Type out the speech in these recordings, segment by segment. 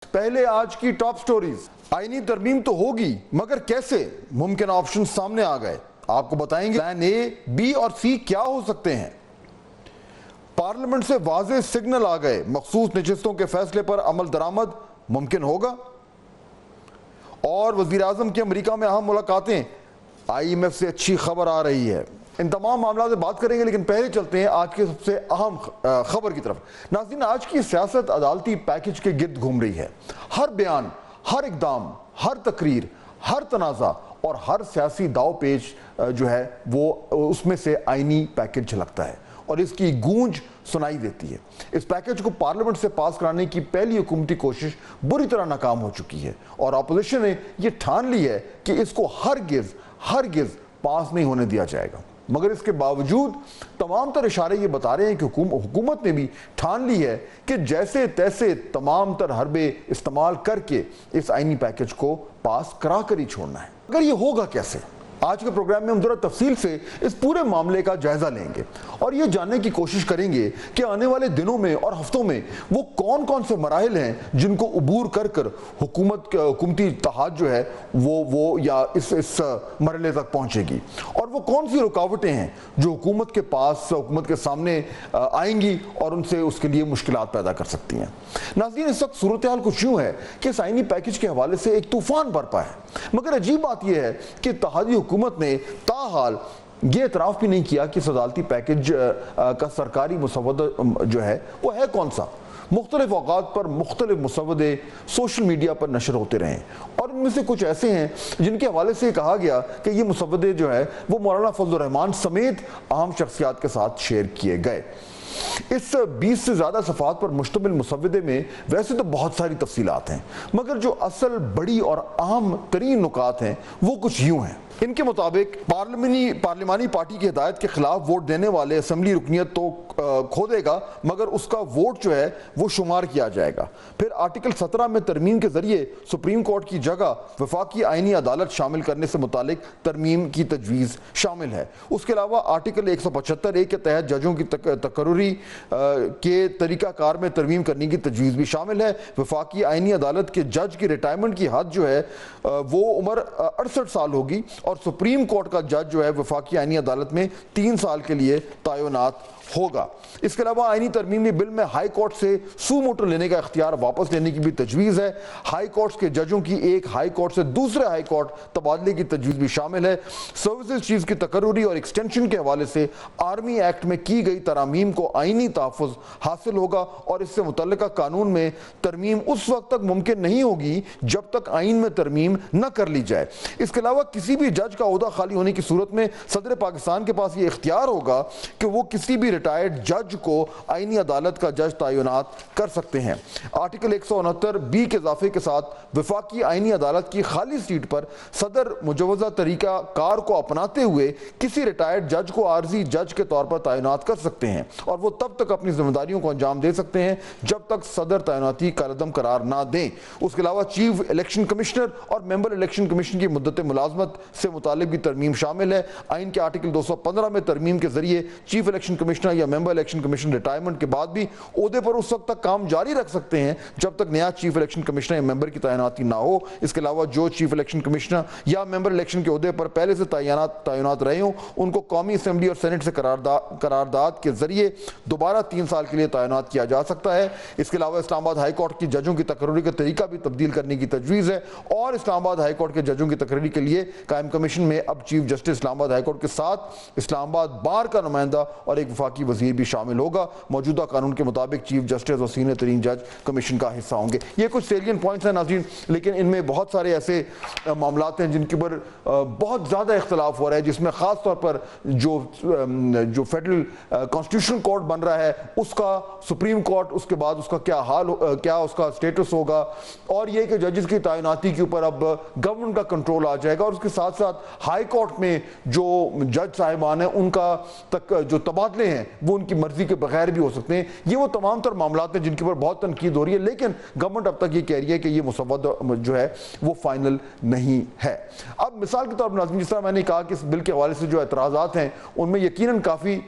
پہلے آج کی ٹاپ سٹوریز. آئینی ترمیم تو ہوگی مگر کیسے؟ ممکنہ آپشن سامنے آ گئے. آپ کو بتائیں گے پلان اے، بی اور سی کیا ہو سکتے ہیں. پارلیمنٹ سے واضح سگنل آ گئے، مخصوص نشستوں کے فیصلے پر عمل درآمد ممکن ہوگا. اور وزیراعظم کی امریکہ میں اہم ملاقاتیں، آئی ایم ایف سے اچھی خبر آ رہی ہے. ان تمام معاملات سے بات کریں گے، لیکن پہلے چلتے ہیں آج کے سب سے اہم خبر کی طرف. ناظرین، آج کی سیاست عدالتی پیکج کے گرد گھوم رہی ہے. ہر بیان، ہر اقدام، ہر تقریر، ہر تنازع اور ہر سیاسی داؤ پیچ جو ہے وہ اس میں سے آئینی پیکج جھلکتا ہے اور اس کی گونج سنائی دیتی ہے. اس پیکج کو پارلیمنٹ سے پاس کرانے کی پہلی حکومتی کوشش بری طرح ناکام ہو چکی ہے اور اپوزیشن نے یہ ٹھان لی ہے کہ اس کو ہرگز پاس نہیں ہونے دیا جائے گا. مگر اس کے باوجود تمام تر اشارے یہ بتا رہے ہیں کہ حکومت نے بھی ٹھان لی ہے کہ جیسے تیسے تمام تر حربے استعمال کر کے اس آئینی پیکج کو پاس کرا کر ہی چھوڑنا ہے. اگر یہ ہوگا کیسے؟ آج کے پروگرام میں ہم ذرا تفصیل سے اس پورے معاملے کا جائزہ لیں گے اور یہ جاننے کی کوشش کریں گے کہ آنے والے دنوں میں اور ہفتوں میں وہ کون سے مراحل ہیں جن کو عبور کر حکومتی اتحاد جو ہے وہ یا اس مرحلے تک پہنچے گی، اور وہ کون سی رکاوٹیں ہیں جو حکومت کے سامنے آئیں گی اور ان سے اس کے لیے مشکلات پیدا کر سکتی ہیں. ناظرین، اس وقت صورتحال کچھ یوں ہے کہ اس آئینی پیکج کے حوالے سے ایک طوفان برپا ہے، مگر عجیب بات یہ ہے کہ اتحادی حکومت نے تاحال یہ اعتراف بھی نہیں کیا کہ اس عدالتی پیکج کا سرکاری مسودہ جو ہے وہ ہے کون سا. مختلف اوقات پر مختلف مسودے سوشل میڈیا پر نشر ہوتے رہے اور ان میں سے کچھ ایسے ہیں جن کے حوالے سے کہا گیا کہ یہ مسودے جو ہے وہ مولانا فضل الرحمان سمیت اہم شخصیات کے ساتھ شیئر کیے گئے. اس 20 سے زیادہ صفحات پر مشتمل مسودے میں ویسے تو بہت ساری تفصیلات ہیں، مگر جو اصل بڑی اور اہم ترین نکات ہیں وہ کچھ یوں ہیں. ان کے مطابق پارلیمانی پارٹی کی ہدایت کے خلاف ووٹ دینے والے اسمبلی رکنیت تو کھو دے گا، مگر اس کا ووٹ جو ہے وہ شمار کیا جائے گا. پھر آرٹیکل 17 میں ترمیم کے ذریعے سپریم کورٹ کی جگہ وفاقی آئینی عدالت شامل کرنے سے متعلق ترمیم کی تجویز شامل ہے. اس کے علاوہ آرٹیکل 175 کے تحت ججوں کی تقرری کے طریقہ کار میں ترمیم کرنے کی تجویز بھی شامل ہے. وفاقی آئینی عدالت کے جج کی ریٹائرمنٹ کی حد جو ہے وہ عمر 68 سال ہوگی اور سپریم کورٹ کا جج جو ہے وفاقی آئینی عدالت میں 3 سال کے لیے تعینات ہوگا. اس کے علاوہ آئینی ترمیمی بل میں ہائی کورٹ سے سو موٹو لینے کا اختیار واپس لینے کی بھی تجویز ہے. ہائی کورٹس کے ججوں کی ایک ہائی کورٹ سے دوسرے ہائی کورٹ تبادلے کی تجویز بھی شامل ہے. سروسز چیف کی تقرری اور ایکسٹینشن کے حوالے سے آرمی ایکٹ میں کی گئی ترامیم کو آئینی تحفظ حاصل ہوگا اور اس سے متعلقہ قانون میں ترمیم اس وقت تک ممکن نہیں ہوگی جب تک آئین میں ترمیم نہ کر لی جائے. اس کے علاوہ کسی بھی جج کا عہدہ خالی ہونے کی صورت میں صدر پاکستان کے پاس یہ اختیار ہوگا کہ وہ کسی بھی ریٹائرڈ جج کو آئینی عدالت کا جج تعینات کر سکتے ہیں. آرٹیکل 169 کے اضافے کے ساتھ وفاقی آئینی عدالت کی خالی سیٹ پر صدر مجوزہ طریقہ کار کو اپناتے ہوئے کسی ریٹائرڈ جج کو عارضی جج کے طور پر تعینات کر سکتے ہیں اور وہ تب تک اپنی ذمہ داریوں کو انجام دے سکتے ہیں جب تک صدر تعیناتی کالعدم قرار نہ دیں. اس کے علاوہ چیف الیکشن کمشنر اور ممبر الیکشن کمیشن کی مدت ملازمت سے متعلق بھی ترمیم شامل ہے. آئین کے آرٹیکل 215 میں ترمیم کے ذریعے چیف الیکشن کمشنر یا ممبر الیکشن کمیشن ریٹائرمنٹ کے بعد بھی عہدے پر اس وقت تک کام جاری رکھ سکتے ہیں جب تک نیا چیف الیکشن کمشنر یا ممبر کی تعیناتی نہ ہو. اس کے علاوہ جو چیف الیکشن کمشنر یا ممبر الیکشن کے عہدے پر پہلے سے تعینات رہے ہوں ان کو قومی اسمبلی اور سینٹ سے قرارداد کے ذریعے دوبارہ 3 سال کے لیے تعینات کیا جا سکتا ہے. اس کے علاوہ اسلام آباد ہائی کورٹ کی ججوں کی تقرری کا طریقہ بھی تبدیل کرنے کی تجویز ہے اور اسلام آباد ہائی کورٹ کے ججوں کی تقرری کے لیے قائم کمیشن میں اب چیف جسٹس اسلام آباد ہائی کورٹ کے ساتھ اسلام آباد بار کا نمائندہ اور ایک وفاقی وزیر بھی شامل ہوگا. موجودہ قانون کے مطابق چیف جسٹس اور سینئر ترین جج کمیشن کا حصہ ہوں گے. یہ کچھ سیلین پوائنٹس ہیں ناظرین، لیکن ان میں بہت سارے ایسے معاملات ہیں جن کے اوپر بہت زیادہ اختلاف ہو رہا ہے، جس میں خاص طور پر جو فیڈرل کانسٹیٹیوشن کورٹ بن رہا ہے اس کا سپریم کورٹ، اس کے بعد اس کا کیا اس کا سٹیٹس ہوگا، اور یہ کہ ججز کی تعیناتی کے اوپر اب گورنمنٹ کا کنٹرول آ جائے گا، اور اس کے ساتھ ساتھ ہائی کورٹ میں جو جج صاحبان ہیں ان کا جو تبادلے ہیں وہ ان کی مرضی کے بغیر بھی ہو سکتے ہیں. یہ وہ تمام تر معاملات ہیں جن کے اوپر بہت تنقید ہو رہی ہے، لیکن گورنمنٹ اب تک یہ کہہ رہی ہے کہ یہ مسودہ جو ہے وہ فائنل نہیں ہے. اب مثال کے طور پر ناظرین، جس طرح میں نے کہا کہ اس بل کے حوالے سے جو اعتراضات ہیں ان میں یقیناً کافی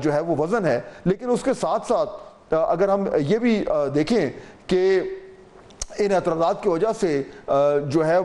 جو ہے وہ وزن ہے، لیکن اس کے ساتھ ساتھ اگر ہم یہ بھی دیکھیں کہ ان اعتراضات کی وجہ سے جو ہے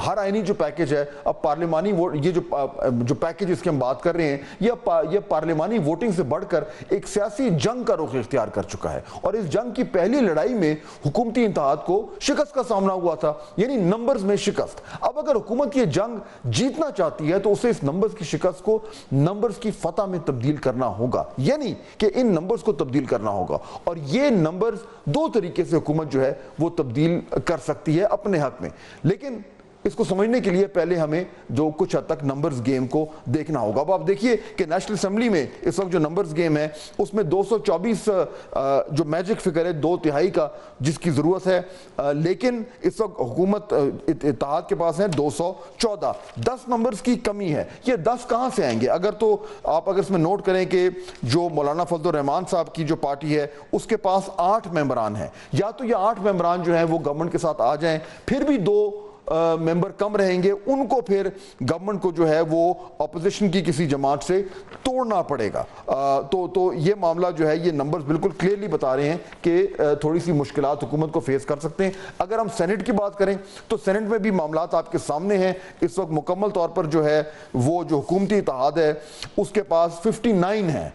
ہر آئینی جو پیکج ہے اب پارلیمانی یہ جو پیکج اس کی ہم بات کر رہے ہیں یہ پارلیمانی ووٹنگ سے بڑھ کر ایک سیاسی جنگ کا رخ اختیار کر چکا ہے، اور اس جنگ کی پہلی لڑائی میں حکومتی اتحاد کو شکست کا سامنا ہوا تھا، یعنی نمبرز میں شکست۔ اب اگر حکومت یہ جنگ جیتنا چاہتی ہے تو اسے اس نمبرز کی شکست کو نمبرز کی فتح میں تبدیل کرنا ہوگا، یعنی کہ ان نمبرز کو تبدیل کرنا ہوگا، اور یہ نمبرز دو طریقے سے حکومت جو ہے وہ تبدیل کر سکتی ہے اپنے حق میں۔ لیکن اس کو سمجھنے کے لیے پہلے ہمیں جو کچھ حد تک نمبرز گیم کو دیکھنا ہوگا۔ اب آپ دیکھیے کہ نیشنل اسمبلی میں اس وقت جو نمبرز گیم ہے اس میں 224 جو میجک فگر ہے 2/3 کا جس کی ضرورت ہے، لیکن اس وقت حکومت اتحاد کے پاس ہے 214، 10 نمبرز کی کمی ہے۔ یہ 10 کہاں سے آئیں گے؟ اگر اس میں نوٹ کریں کہ جو مولانا فضل الرحمان صاحب کی جو پارٹی ہے اس کے پاس 8 ممبران ہیں، یا تو یہ 8 ممبران جو ہیں وہ گورنمنٹ کے ساتھ آ جائیں، پھر بھی 2 ممبر کم رہیں گے، ان کو پھر گورنمنٹ کو جو ہے وہ اپوزیشن کی کسی جماعت سے توڑنا پڑے گا۔ تو یہ معاملہ جو ہے یہ نمبرز بالکل کلیئرلی بتا رہے ہیں کہ تھوڑی سی مشکلات حکومت کو فیس کر سکتے ہیں۔ اگر ہم سینٹ کی بات کریں تو سینٹ میں بھی معاملات آپ کے سامنے ہیں۔ اس وقت مکمل طور پر جو ہے وہ جو حکومتی اتحاد ہے اس کے پاس 59 ہے،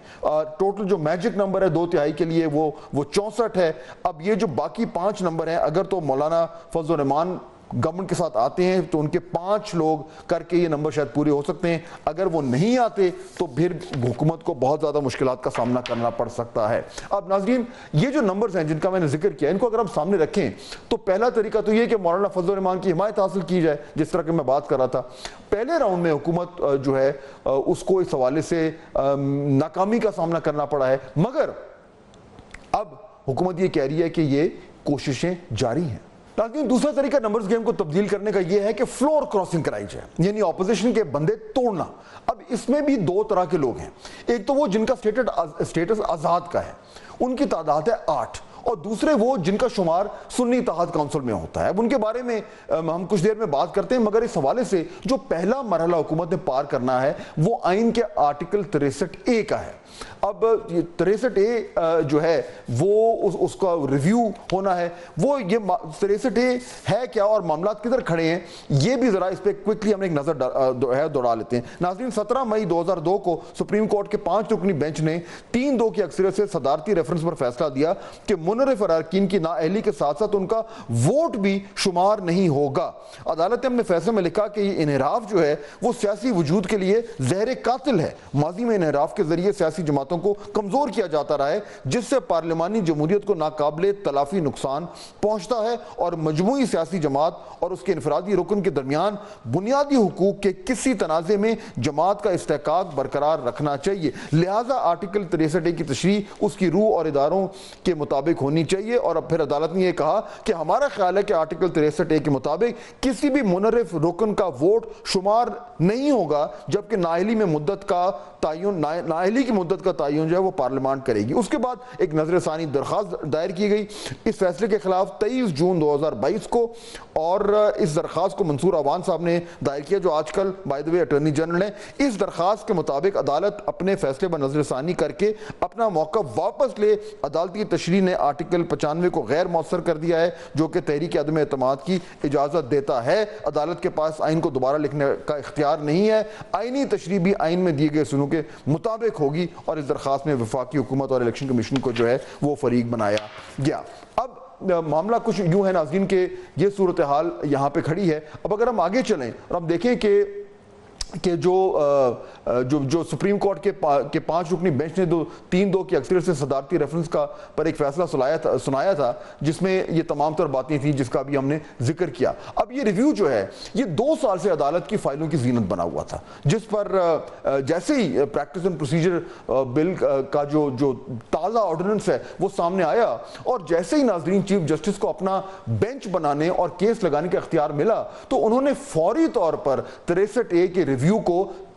ٹوٹل جو میجک نمبر ہے 2/3 کے لیے وہ 64 ہے۔ اب یہ جو باقی 5 نمبر ہیں، اگر تو مولانا فضل الرحمان گورنمنٹ کے ساتھ آتے ہیں تو ان کے 5 لوگ کر کے یہ نمبر شاید پورے ہو سکتے ہیں، اگر وہ نہیں آتے تو پھر حکومت کو بہت زیادہ مشکلات کا سامنا کرنا پڑ سکتا ہے۔ اب ناظرین یہ جو نمبرز ہیں جن کا میں نے ذکر کیا، ان کو اگر ہم سامنے رکھیں تو پہلا طریقہ تو یہ کہ مولانا فضل الرحمان کی حمایت حاصل کی جائے، جس طرح کہ میں بات کر رہا تھا۔ پہلے راؤنڈ میں حکومت جو ہے اس کو اس حوالے سے ناکامی کا سامنا کرنا پڑا ہے، مگر اب حکومت یہ کہہ رہی ہے کہ یہ کوششیں جاری ہیں۔ لیکن دوسرا طریقہ نمبرز گیم کو تبدیل کرنے کا یہ ہے کہ فلور کراسنگ کرائی جائے، یعنی اپوزیشن کے بندے توڑنا۔ اب اس میں بھی 2 طرح کے لوگ ہیں، ایک تو وہ جن کا سٹیٹس آزاد کا ہے، ان کی تعداد ہے 8، اور دوسرے وہ جن کا شمار سنی اتحاد کونسل میں ہوتا ہے۔ اب ان کے بارے میں ہم کچھ دیر میں بات کرتے ہیں، مگر اس حوالے سے جو پہلا مرحلہ حکومت نے پار کرنا ہے وہ آئین کے آرٹیکل 63A کا ہے۔ اب 63A جو ہے وہ اس کا ریویو ہونا ہے، وہ یہ 63A ہے کیا اور معاملات کدھر کھڑے ہیں، یہ بھی ذرا اس پہ کوئکلی ہم ایک نظر دوڑا لیتے ہیں۔ ناظرین 17 مئی 2002 کو سپریم کورٹ کے 5 رکنی بینچ نے 3-2 کی اکثریت سے صدارتی ریفرنس پر فیصلہ دیا کہ منحرف اراکین کی نااہلی کے ساتھ ساتھ ان کا ووٹ بھی شمار نہیں ہوگا۔ عدالت نے اپنے فیصلے میں لکھا کہ یہ انحراف جو ہے وہ سیاسی وجود کے لیے زہر قاتل ہے۔ ماضی میں انحراف کے ذریعے سیاسی جماعتوں کو کمزور کیا جاتا رہا ہے، جس سے پارلیمانی جمہوریت کو ناقابل تلافی نقصان پہنچتا ہے، اور مجموعی سیاسی جماعت اور اس کے انفرادی رکن کے درمیان بنیادی حقوق کے کسی تنازع میں جماعت کا استحقاق برقرار رکھنا چاہیے۔ لہٰذا آرٹیکل 63A کی تشریح اس کی روح اور اداروں کے مطابق ہونی چاہیے۔ اور اب پھر عدالت نے یہ کہا کہ ہمارا خیال ہے کہ آرٹیکل 63A کے مطابق کسی بھی منحرف رکن کا ووٹ شمار نہیں ہوگا، جبکہ نااہلی کی مدت کا تعین جو ہے وہ پارلیمان کرے گی۔ اس کے بعد ایک نظر ثانی درخواست دائر کی گئی اس فیصلے کے خلاف 23 جون 2022 کو، اور اس درخواست کو منصور عوان صاحب نے دائر کیا جو آج کل by the way attorney general ہیں۔ اس درخواست کے مطابق عدالت اپنے فیصلے پر نظر ثانی کر کے اپنا موقف واپس لے۔ عدالتی تشریح نے آرٹیکل 95 کو غیر مؤثر کر دیا ہے، جو کہ تحریک عدم اعتماد کی اجازت دیتا ہے۔ عدالت کے پاس آئین کو دوبارہ لکھنے کا اختیار نہیں ہے، آئینی تشریح بھی آئین میں دیے گئے اصولوں کے مطابق ہوگی، اور اس درخواست میں وفاقی حکومت اور الیکشن کمیشن کو جو ہے وہ فریق بنایا گیا۔ اب معاملہ کچھ یوں ہے ناظرین کہ یہ صورتحال یہاں پہ کھڑی ہے۔ اب اگر ہم آگے چلیں اور ہم دیکھیں کہ جو سپریم کورٹ کے 5 رکنی بینچ نے 3-2 کی اکثریت سے صدارتی ریفرنس کا پر ایک فیصلہ سنایا تھا، جس میں یہ تمام تر باتیں تھیں جس کا بھی ہم نے ذکر کیا۔ اب یہ ریویو جو ہے یہ 2 سال سے عدالت کی فائلوں کی زینت بنا ہوا تھا، جس پر جیسے ہی پریکٹس اینڈ پروسیجر بل کا جو تازہ آرڈیننس ہے وہ سامنے آیا، اور جیسے ہی ناظرین چیف جسٹس کو اپنا بینچ بنانے اور کیس لگانے کا اختیار ملا، تو انہوں نے فوری طور پر 63A کے ریویو کو